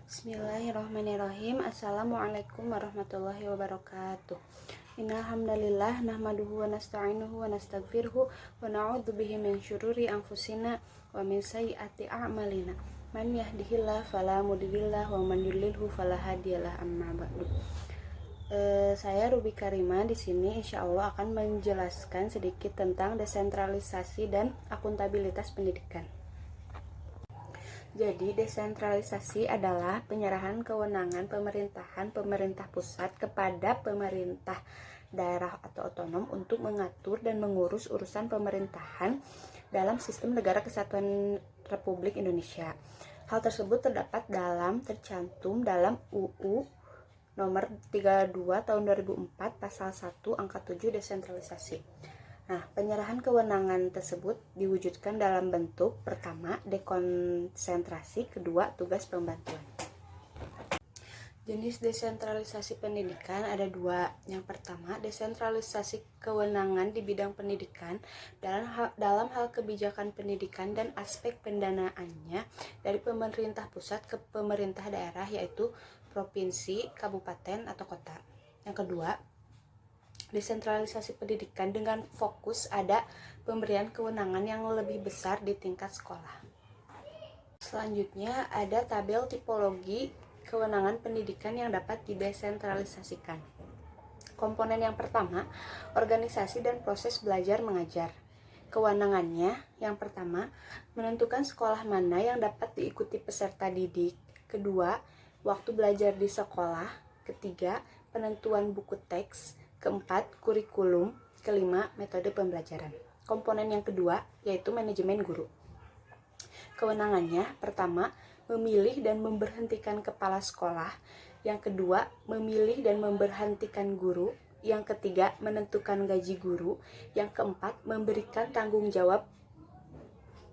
Bismillahirrahmanirrahim. Assalamualaikum warahmatullahi wabarakatuh. Innal hamdalillah nahmaduhu wa nasta'inuhu wa nastaghfiruhu wa na'udzu bihi min syururi anfusina wa min sayyiati a'malina. Man yahdihillahu fala mudhillalah wa man yudlilhu fala hadiyalah. Amma ba'du. Saya Ruby Karima di sini insyaallah akan menjelaskan sedikit tentang desentralisasi dan akuntabilitas pendidikan. Jadi, desentralisasi adalah penyerahan kewenangan pemerintah pusat kepada pemerintah daerah atau otonom untuk mengatur dan mengurus urusan pemerintahan dalam sistem negara kesatuan Republik Indonesia. Hal tersebut tercantum dalam UU nomor 32 tahun 2004 pasal 1 angka 7 desentralisasi. Nah, penyerahan kewenangan tersebut diwujudkan dalam bentuk pertama, dekonsentrasi, kedua, tugas pembantuan. Jenis desentralisasi pendidikan ada dua. Yang pertama, desentralisasi kewenangan di bidang pendidikan dalam hal kebijakan pendidikan dan aspek pendanaannya dari pemerintah pusat ke pemerintah daerah, yaitu provinsi, kabupaten, atau kota. Yang kedua, desentralisasi pendidikan dengan fokus ada pemberian kewenangan yang lebih besar di tingkat sekolah. Selanjutnya ada tabel tipologi kewenangan pendidikan yang dapat didesentralisasikan. Komponen yang pertama, organisasi dan proses belajar mengajar. Kewenangannya yang pertama, menentukan sekolah mana yang dapat diikuti peserta didik. Kedua, waktu belajar di sekolah. Ketiga, penentuan buku teks. Keempat, kurikulum. Kelima, metode pembelajaran. Komponen yang kedua yaitu manajemen guru. Kewenangannya pertama, memilih dan memberhentikan kepala sekolah. Yang kedua, memilih dan memberhentikan guru. Yang ketiga, menentukan gaji guru. Yang keempat, memberikan tanggung jawab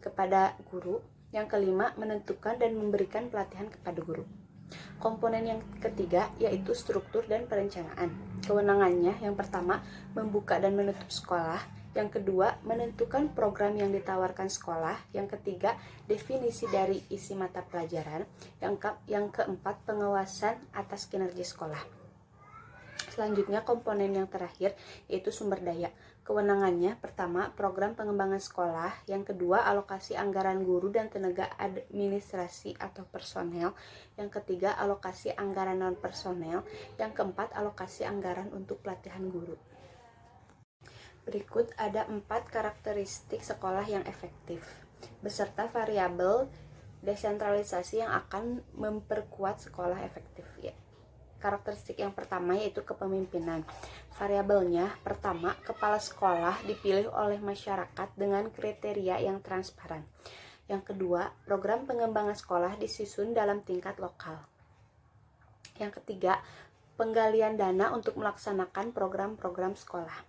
kepada guru. Yang kelima, menentukan dan memberikan pelatihan kepada guru. Komponen yang ketiga yaitu struktur dan perencanaan. Kewenangannya yang pertama, membuka dan menutup sekolah. Yang kedua, menentukan program yang ditawarkan sekolah. Yang ketiga, definisi dari isi mata pelajaran. Yang keempat, pengawasan atas kinerja sekolah. Selanjutnya, komponen yang terakhir yaitu sumber daya. Kewenangannya pertama, program pengembangan sekolah. Yang kedua, alokasi anggaran guru dan tenaga administrasi atau personel. Yang ketiga, alokasi anggaran non personel. Yang keempat, alokasi anggaran untuk pelatihan guru. Berikut ada 4 karakteristik sekolah yang efektif beserta variabel desentralisasi yang akan memperkuat sekolah efektif, ya. Karakteristik yang pertama yaitu kepemimpinan. Variabelnya pertama, kepala sekolah dipilih oleh masyarakat dengan kriteria yang transparan. Yang kedua, program pengembangan sekolah disusun dalam tingkat lokal. Yang ketiga, penggalian dana untuk melaksanakan program-program sekolah.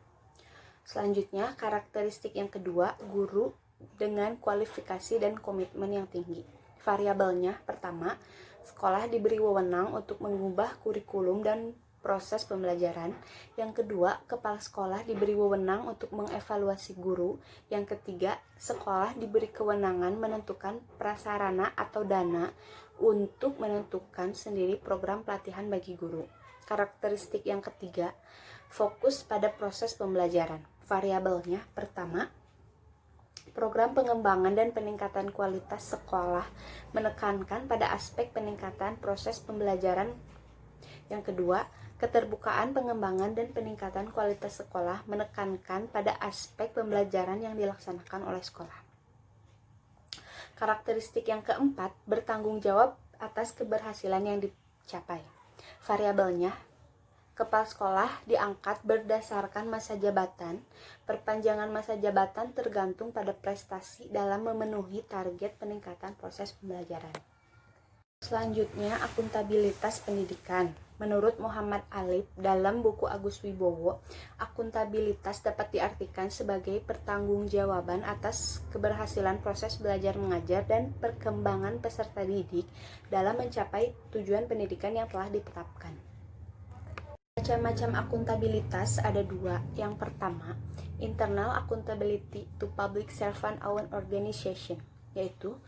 Selanjutnya, karakteristik yang kedua, guru dengan kualifikasi dan komitmen yang tinggi. Variabelnya pertama, sekolah diberi wewenang untuk mengubah kurikulum dan proses pembelajaran. Yang kedua, kepala sekolah diberi wewenang untuk mengevaluasi guru. Yang ketiga, sekolah diberi kewenangan menentukan prasarana atau dana untuk menentukan sendiri program pelatihan bagi guru. Karakteristik yang ketiga, fokus pada proses pembelajaran. Variabelnya pertama, program pengembangan dan peningkatan kualitas sekolah menekankan pada aspek peningkatan proses pembelajaran. Yang kedua, keterbukaan pengembangan dan peningkatan kualitas sekolah menekankan pada aspek pembelajaran yang dilaksanakan oleh sekolah. Karakteristik yang keempat, bertanggung jawab atas keberhasilan yang dicapai. Variabelnya, kepala sekolah diangkat berdasarkan masa jabatan. Perpanjangan masa jabatan tergantung pada prestasi dalam memenuhi target peningkatan proses pembelajaran. Selanjutnya, akuntabilitas pendidikan. Menurut Muhammad Alif dalam buku Agus Wibowo, akuntabilitas dapat diartikan sebagai pertanggungjawaban atas keberhasilan proses belajar mengajar dan perkembangan peserta didik dalam mencapai tujuan pendidikan yang telah ditetapkan. Macam-macam akuntabilitas ada dua. Yang pertama, internal accountability to public servant owned organization, yaitu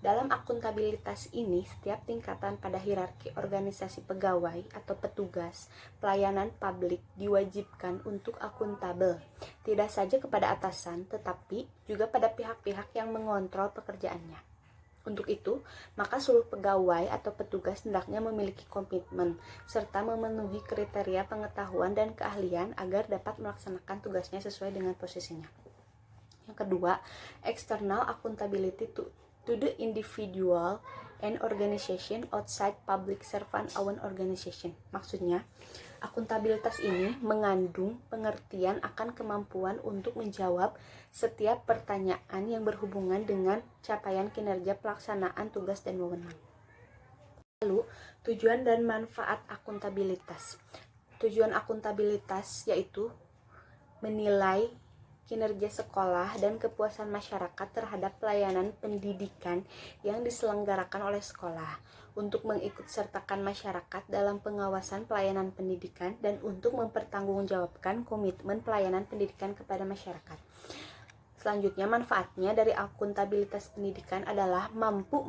Dalam akuntabilitas ini, setiap tingkatan pada hierarki organisasi pegawai atau petugas pelayanan publik diwajibkan untuk akuntabel, tidak saja kepada atasan, tetapi juga pada pihak-pihak yang mengontrol pekerjaannya. Untuk itu, maka seluruh pegawai atau petugas hendaknya memiliki komitmen serta memenuhi kriteria pengetahuan dan keahlian agar dapat melaksanakan tugasnya sesuai dengan posisinya. Yang kedua, external accountability to the individual and organization outside public servant own organization. Maksudnya, akuntabilitas ini mengandung pengertian akan kemampuan untuk menjawab setiap pertanyaan yang berhubungan dengan capaian kinerja pelaksanaan tugas dan wewenang. Lalu, tujuan dan manfaat akuntabilitas. Tujuan akuntabilitas yaitu menilai kinerja sekolah dan kepuasan masyarakat terhadap pelayanan pendidikan yang diselenggarakan oleh sekolah, untuk mengikutsertakan masyarakat dalam pengawasan pelayanan pendidikan dan untuk mempertanggungjawabkan komitmen pelayanan pendidikan kepada masyarakat. Selanjutnya, manfaatnya dari akuntabilitas pendidikan adalah mampu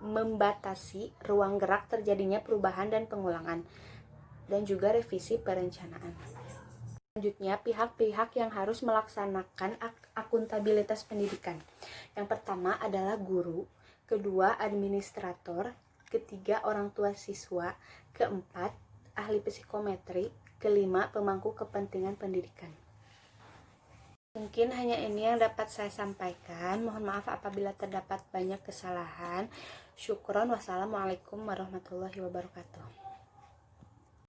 membatasi ruang gerak terjadinya perubahan dan pengulangan, dan juga revisi perencanaan. Selanjutnya, pihak-pihak yang harus melaksanakan akuntabilitas pendidikan. Yang pertama adalah guru, kedua administrator, ketiga orang tua siswa, keempat ahli psikometri, kelima pemangku kepentingan pendidikan. Mungkin hanya ini yang dapat saya sampaikan. Mohon maaf apabila terdapat banyak kesalahan. Syukron. Wassalamualaikum warahmatullahi wabarakatuh.